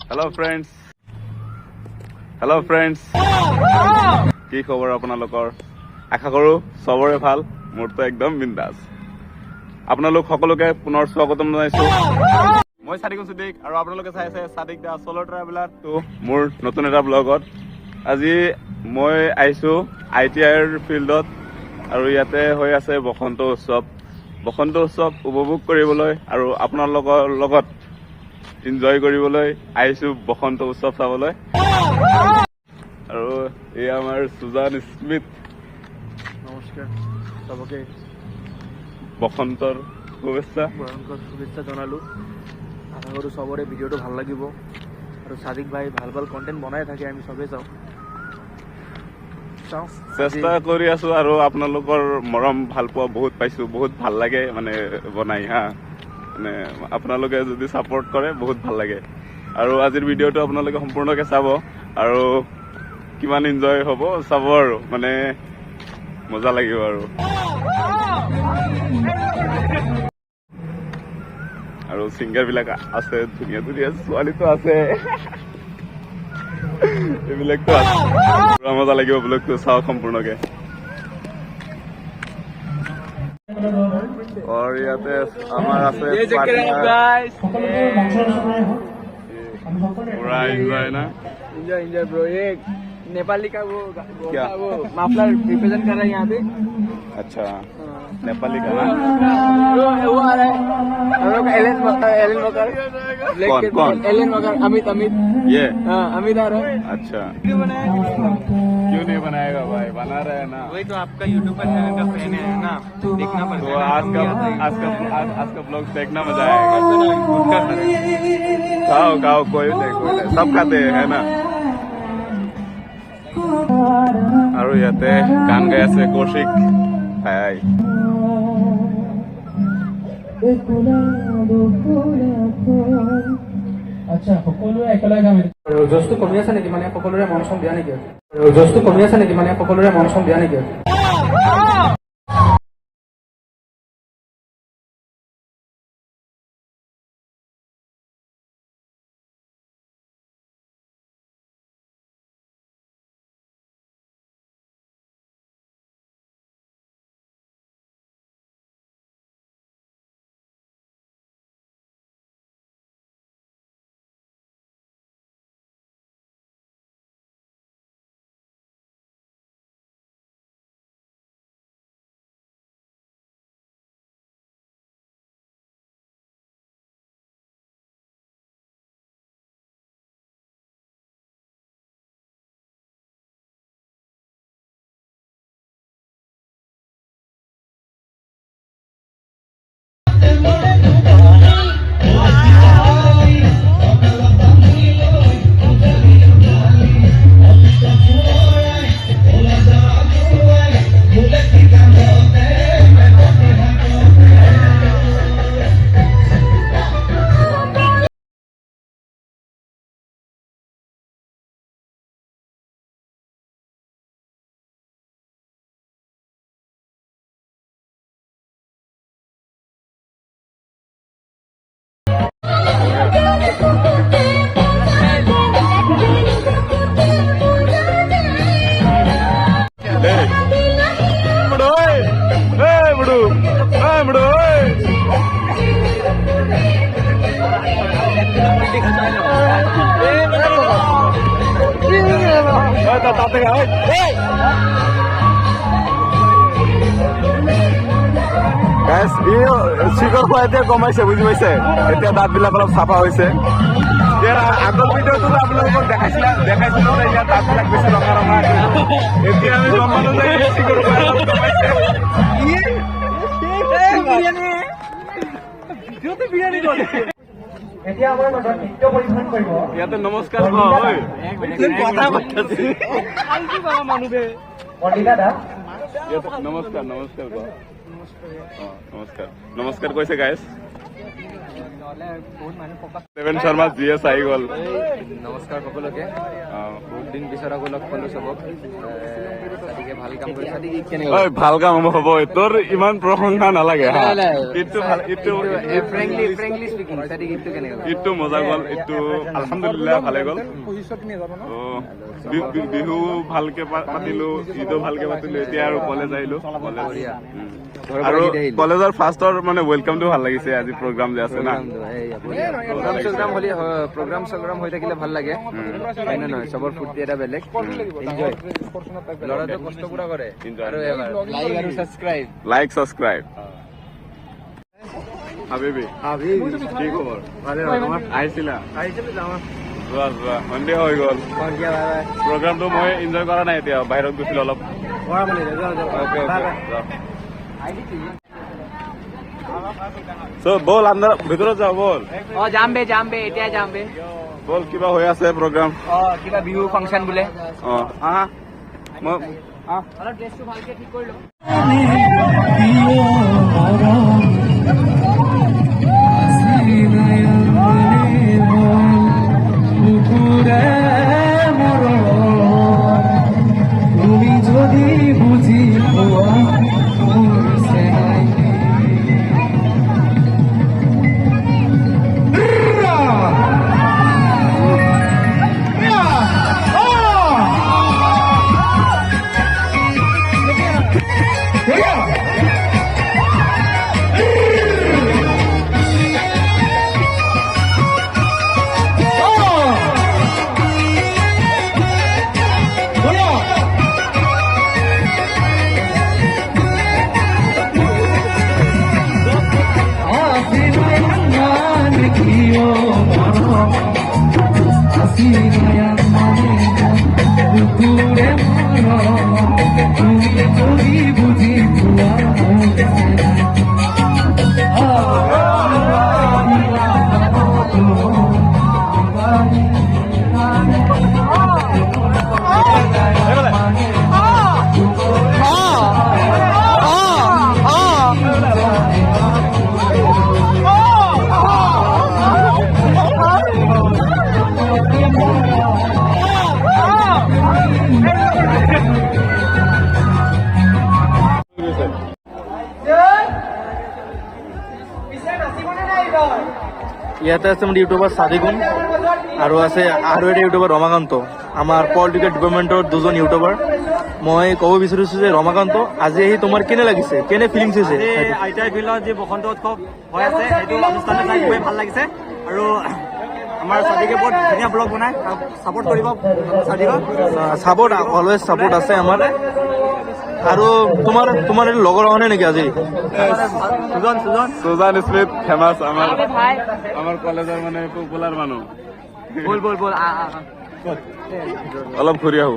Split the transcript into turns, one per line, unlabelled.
hello friends কি খবৰ আপোনালোকৰ আশা কৰো সবৰে ভাল মোৰটো একদম বিন্দাস আপোনালোক সকলোকে পুনৰ স্বাগতম জনাইছো মই সাদিক সুদিক আৰু আপোনালোকে চাই আছে সাদিক দা সোলো ট্ৰেভেলাৰ তো মোৰ নতুন এটা ব্লগত আজি মই আইছো আইটিআইৰ ফিল্ডত আৰু ইয়াতে হৈ আছে বসন্ত উৎসৱ উপভোগ কৰিবলৈ আৰু আপোনালোকৰ লগত এনজয় কৰিবলৈ আইছো বসন্ত উৎসৱ চাবলৈ আৰু এই আমাৰ সুজান স্মিথ
নমস্কাৰ সবকে
বসন্তৰ শুভেচ্ছা
জনালো আশা কৰো সবৰে ভিডিঅ'টো ভাল লাগিব আৰু সাদিক ভাই ভাল ভাল কন্টেন্ট বনাই থাকে আমি সবে চাওঁ
চেষ্টা কৰি আছো আৰু আপোনালোকৰ মৰম ভাল পোৱা বহুত পাইছো বহুত ভাল লাগে মানে বনাই হা মানে আপোনালোকে যদি সাপোৰ্ট কৰে বহুত ভাল লাগে আৰু আজিৰ ভিডিঅ'টো আপোনালোকে সম্পূৰ্ণকৈ চাব আৰু কিমান এনজয় হ'ব চাব আৰু মানে মজা লাগিব আৰু সিংগাৰ বিলাক আছে ধুনীয়া ছোৱালীটো আছে এইবিলাকতো আছে পুৰা মজা লাগিব ব্লগটো চাওক সম্পূৰ্ণকে और ইয়াতে আমাৰ আছে पूरा एंजॉय ना
एंजॉय ब्रो ये नेपाली का वो माफलर रिप्रेजेंट कर रहा है यहाँ पे
अच्छा नेपाली का ना
वो आ रहा है हम लोग एलन वकर
कौन
एलन वकर अमित
ये
हाँ अमित आ रहा है
अच्छा
क्यों
नहीं बनाएगा भाई बना रहे हैं ना
वही तो आपका यूट्यूब पर चैनल का फैन है ना देखना पड़ता
तो
है
आज का ब्लॉग देखना मजा आएगा खाओ कोई नहीं सब खाते है ना আৰু ইয়াতে গান গাই আছে কৌশিক ভাই
আচ্ছা সকলোৰে একেলগে গাম জোচটো কমি আছে নেকি মানে সকলোৰে মন চন দিয়া নেকি
শিখৰ খোৱাইতে কমাইছে বুজি পাইছে এতিয়া দাঁতবিলাক অলপ চাফা হৈছে আগৰ ভিডিঅ'টোত আপোনালোকক দেখাইছিলো যে ইয়াৰ দাঁতবিলাক বেছি ৰঙা এতিয়া আমি গম পালো যে শিখৰ খোৱাই কমাইছে ইয়াতে নমস্কাৰ নমস্কাৰ কৈছে গাইজ দেৱেন শৰ্মা GS আহি গ'ল
নমস্কাৰ সকলোকে বহুত দিন পিছত আকৌ লগ পালোঁ চবক চাদিকে ভাল কাম কৰি চাদিক কেনেকৈ
ঐ ভাল কাম হ'ব তোৰ ইমান প্ৰশংসা নালাগে হা ইটো ভাল ইটো
ফ্ৰেংকলি স্পিকিং চাদিক ইটো কেনেকৈ
ইটো মজা গ'ল ইটো আলহামদুলিল্লাহ ভালে গ'ল বিহু ভালকে পাতিলো ঈদো ভালকে পাতিলো এতিয়া আৰু কলেজ আহিলো আৰু কলেজৰ ফাৰ্ষ্টৰ মানে ৱেলকামটো ভাল লাগিছে আজি প্ৰগ্ৰাম যে আছে না
প্ৰগ্ৰাম চগ্ৰাম হৈ থাকিলে ভাল লাগে হয় নে নহয় চবৰ ফূৰ্তি এটা বেলেগ এনজয় ল'ৰাটো কষ্ট পুৰা কৰে আৰু লাইক আৰু
ছাবস্ক্ৰাইব হাবিবি কি খবৰ
ভালে
আহিছিলা
যাওঁ
যোৱা সন্ধিয়া হৈ গ'ল প্ৰগ্ৰামটো মই এনজয় কৰা নাই এতিয়া বাহিৰত গৈছিলো অলপ বল আন্দাৰ ভিতৰত যাওঁ বল
যাম বে এতিয়া যাম বে
বল কিবা হৈ আছে প্ৰগ্ৰাম
কিবা বিহু ফাংচন বোলে
আহা মই
অলপ ড্ৰেছটো ভালকে ঠিক কৰি লওঁ
তুমি যদি বুঝি পোৱা মোৰ চেনাই বুঝি পোৱা মোৰ
ইয়াতে আছে মোৰ ইউটিউবাৰ সাদিকুন আৰু আছে আৰু এটা ইউটিউবাৰ ৰমাকান্ত আমাৰ পলিটিকেল ডিপাৰ্টমেণ্টৰ দুজন ইউটিউবাৰ মই ক'ব বিচাৰিছোঁ যে ৰমাকান্ত আজি আহি তোমাৰ কেনে লাগিছে কেনে ফিলিংছ হৈছে
আইটাৰ ফিল্ডত যি বসন্ত উৎসৱ হৈ আছে সেইটো অনুষ্ঠানটো চাই খুবেই ভাল লাগিছে আৰু আমাৰ সাদিকে বহুত ধুনীয়া ব্লগ বনাই ছাপোৰ্ট কৰিব সাদিকক
ছাপোৰ্ট অলৱেজ ছাপোৰ্ট আছে আমাৰ আৰু তোমাৰ লগৰ অহা নাই নেকি আজি
সুজান স্মিথ ফেমাছ আমাৰ কলেজৰ মানে পপুলাৰ মানুহ
বল
অলপ ঘূৰি আহো